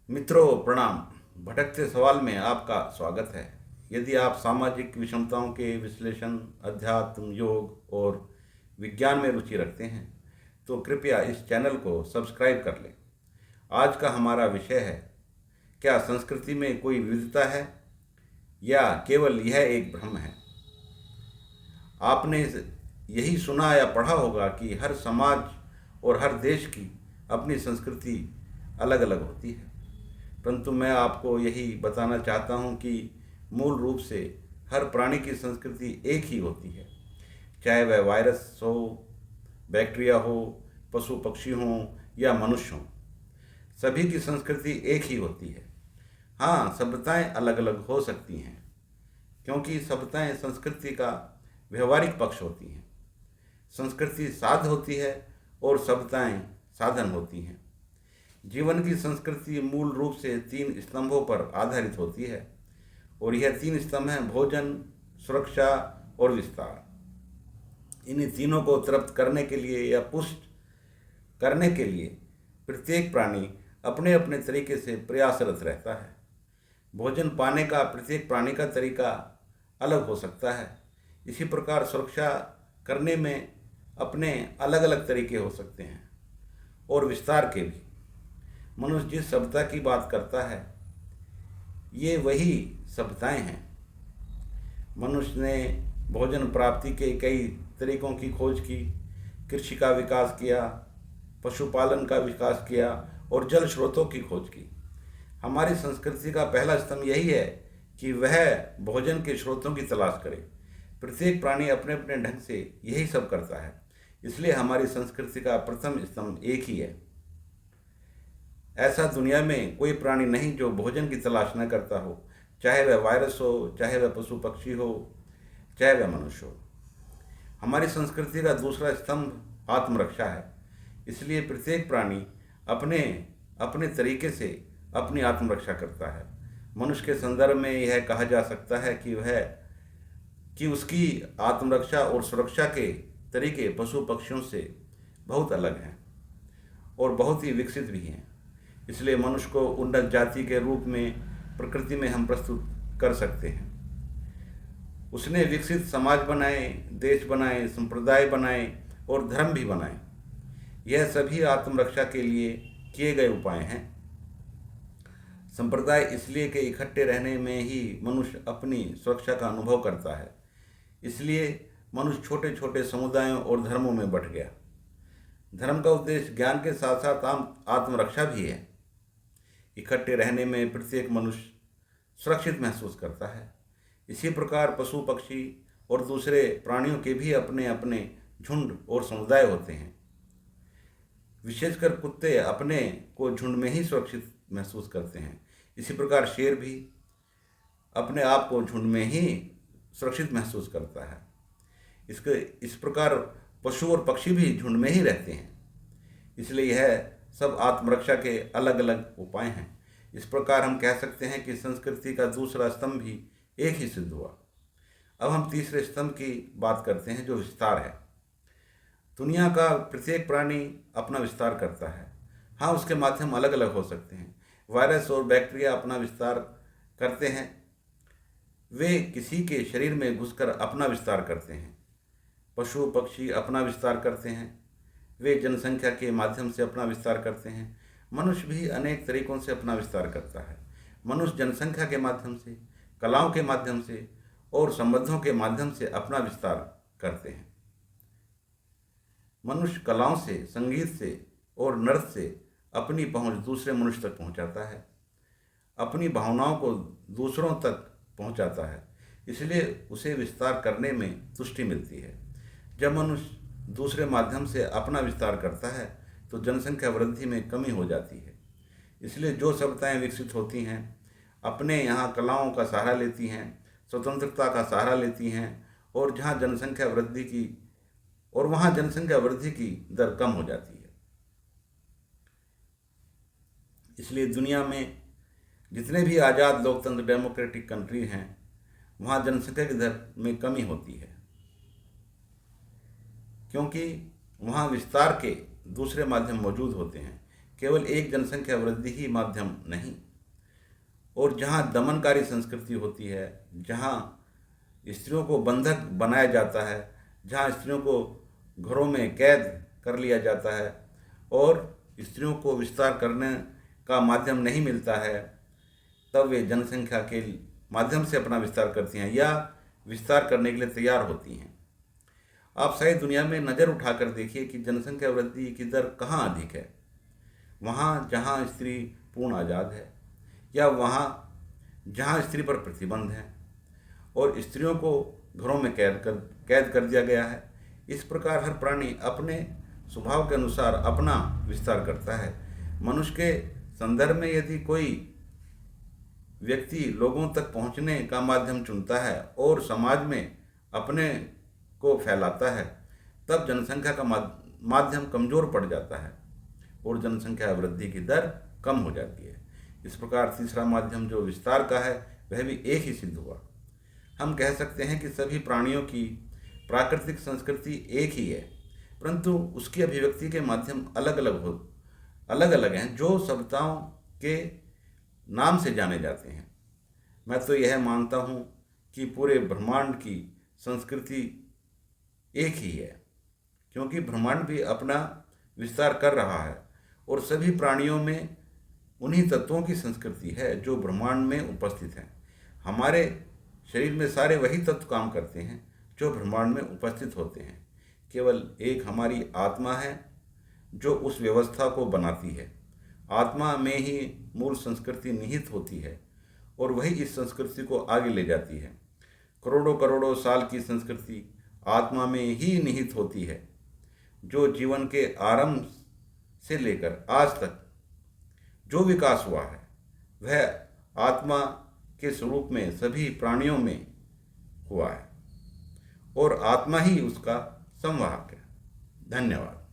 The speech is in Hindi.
मित्रों प्रणाम। भटकते सवाल में आपका स्वागत है। यदि आप सामाजिक विषमताओं के विश्लेषण, अध्यात्म, योग और विज्ञान में रुचि रखते हैं तो कृपया इस चैनल को सब्सक्राइब कर लें। आज का हमारा विषय है, क्या संस्कृति में कोई विविधता है या केवल यह एक भ्रम है। आपने यही सुना या पढ़ा होगा कि हर समाज और हर देश की अपनी संस्कृति अलग अलग होती है, परंतु मैं आपको यही बताना चाहता हूँ कि मूल रूप से हर प्राणी की संस्कृति एक ही होती है। चाहे वह वायरस हो, बैक्टीरिया हो, पशु पक्षी हों या मनुष्य हों, सभी की संस्कृति एक ही होती है। हाँ, सभ्यताएं अलग अलग हो सकती हैं, क्योंकि सभ्यताएं संस्कृति का व्यवहारिक पक्ष होती हैं। संस्कृति साध होती है और सभ्यताएं साधन होती हैं। जीवन की संस्कृति मूल रूप से 3 स्तंभों पर आधारित होती है, और यह 3 स्तंभ हैं: भोजन, सुरक्षा और विस्तार। इन्हीं तीनों को तृप्त करने के लिए या पुष्ट करने के लिए प्रत्येक प्राणी अपने अपने तरीके से प्रयासरत रहता है। भोजन पाने का प्रत्येक प्राणी का तरीका अलग हो सकता है। इसी प्रकार सुरक्षा करने में अपने अलग अलग तरीके हो सकते हैं, और विस्तार के भी। मनुष्य जिस सभ्यता की बात करता है, ये वही सभ्यताएं हैं। मनुष्य ने भोजन प्राप्ति के कई तरीकों की खोज की, कृषि का विकास किया, पशुपालन का विकास किया और जल स्रोतों की खोज की। हमारी संस्कृति का पहला स्तंभ यही है कि वह भोजन के स्रोतों की तलाश करे। प्रत्येक प्राणी अपने अपने ढंग से यही सब करता है, इसलिए हमारी संस्कृति का प्रथम स्तंभ एक ही है। ऐसा दुनिया में कोई प्राणी नहीं जो भोजन की तलाश न करता हो, चाहे वह वायरस हो, चाहे वह पशु पक्षी हो, चाहे वह मनुष्य हो। हमारी संस्कृति का दूसरा स्तंभ आत्मरक्षा है, इसलिए प्रत्येक प्राणी अपने अपने तरीके से अपनी आत्मरक्षा करता है। मनुष्य के संदर्भ में यह कहा जा सकता है कि उसकी आत्मरक्षा और सुरक्षा के तरीके पशु पक्षियों से बहुत अलग हैं और बहुत ही विकसित भी हैं। इसलिए मनुष्य को उन्नत जाति के रूप में प्रकृति में हम प्रस्तुत कर सकते हैं। उसने विकसित समाज बनाए, देश बनाए, संप्रदाय बनाए और धर्म भी बनाए। यह सभी आत्मरक्षा के लिए किए गए उपाय हैं। संप्रदाय इसलिए कि इकट्ठे रहने में ही मनुष्य अपनी सुरक्षा का अनुभव करता है। इसलिए मनुष्य छोटे छोटे समुदायों और धर्मों में बंट गया। धर्म का उद्देश्य ज्ञान के साथ साथ आत्मरक्षा भी है। इकट्ठे रहने में प्रत्येक मनुष्य सुरक्षित महसूस करता है। इसी प्रकार पशु पक्षी और दूसरे प्राणियों के भी अपने अपने झुंड और समुदाय होते हैं। विशेषकर कुत्ते अपने को झुंड में ही सुरक्षित महसूस करते हैं। इसी प्रकार शेर भी अपने आप को झुंड में ही सुरक्षित महसूस करता है। इस प्रकार पशु और पक्षी भी झुंड में ही रहते हैं। इसलिए यह सब आत्मरक्षा के अलग अलग उपाय हैं। इस प्रकार हम कह सकते हैं कि संस्कृति का दूसरा स्तंभ भी एक ही सिद्ध हुआ। अब हम तीसरे स्तंभ की बात करते हैं, जो विस्तार है। दुनिया का प्रत्येक प्राणी अपना विस्तार करता है। हाँ, उसके माध्यम अलग अलग हो सकते हैं। वायरस और बैक्टीरिया अपना विस्तार करते हैं, वे किसी के शरीर में घुसकर अपना विस्तार करते हैं। पशु पक्षी अपना विस्तार करते हैं, वे जनसंख्या के माध्यम से अपना विस्तार करते हैं। मनुष्य भी अनेक तरीकों से अपना विस्तार करता है। मनुष्य जनसंख्या के माध्यम से, कलाओं के माध्यम से और संबंधों के माध्यम से अपना विस्तार करते हैं। मनुष्य कलाओं से, संगीत से और नृत्य से अपनी पहुंच दूसरे मनुष्य तक पहुंचाता है, अपनी भावनाओं को दूसरों तक पहुंचाता है। इसलिए उसे विस्तार करने में तुष्टि मिलती है। जब मनुष्य दूसरे माध्यम से अपना विस्तार करता है तो जनसंख्या वृद्धि में कमी हो जाती है। इसलिए जो सभ्यताएं विकसित होती हैं, अपने यहाँ कलाओं का सहारा लेती हैं, स्वतंत्रता का सहारा लेती हैं, और वहाँ जनसंख्या वृद्धि की दर कम हो जाती है। इसलिए दुनिया में जितने भी आज़ाद लोकतंत्र डेमोक्रेटिक कंट्री हैं, वहाँ जनसंख्या की दर में कमी होती है, क्योंकि वहाँ विस्तार के दूसरे माध्यम मौजूद होते हैं। केवल एक जनसंख्या वृद्धि ही माध्यम नहीं। और जहाँ दमनकारी संस्कृति होती है, जहाँ स्त्रियों को बंधक बनाया जाता है, जहाँ स्त्रियों को घरों में कैद कर लिया जाता है और स्त्रियों को विस्तार करने का माध्यम नहीं मिलता है, तब वे जनसंख्या के माध्यम से अपना विस्तार करती हैं या विस्तार करने के लिए तैयार होती हैं। आप सारी दुनिया में नज़र उठाकर देखिए कि जनसंख्या वृद्धि की दर कहाँ अधिक है। वहाँ जहाँ स्त्री पूर्ण आज़ाद है या वहाँ जहाँ स्त्री पर प्रतिबंध है और स्त्रियों को घरों में कैद कर दिया गया है। इस प्रकार हर प्राणी अपने स्वभाव के अनुसार अपना विस्तार करता है। मनुष्य के संदर्भ में यदि कोई व्यक्ति लोगों तक पहुंचने का माध्यम चुनता है और समाज में अपने को फैलाता है, तब जनसंख्या का माध्यम कमज़ोर पड़ जाता है और जनसंख्या वृद्धि की दर कम हो जाती है। इस प्रकार तीसरा माध्यम जो विस्तार का है वह भी एक ही सिद्ध हुआ। हम कह सकते हैं कि सभी प्राणियों की प्राकृतिक संस्कृति एक ही है, परंतु उसकी अभिव्यक्ति के माध्यम अलग अलग हैं, जो सभ्यताओं के नाम से जाने जाते हैं। मैं तो यह मानता हूँ कि पूरे ब्रह्मांड की संस्कृति एक ही है, क्योंकि ब्रह्मांड भी अपना विस्तार कर रहा है और सभी प्राणियों में उन्हीं तत्वों की संस्कृति है जो ब्रह्मांड में उपस्थित हैं। हमारे शरीर में सारे वही तत्व काम करते हैं जो ब्रह्मांड में उपस्थित होते हैं। केवल एक हमारी आत्मा है जो उस व्यवस्था को बनाती है। आत्मा में ही मूल संस्कृति निहित होती है और वही इस संस्कृति को आगे ले जाती है। करोड़ों करोड़ों साल की संस्कृति आत्मा में ही निहित होती है, जो जीवन के आरंभ से लेकर आज तक जो विकास हुआ है वह आत्मा के स्वरूप में सभी प्राणियों में हुआ है और आत्मा ही उसका संवाहक है। धन्यवाद।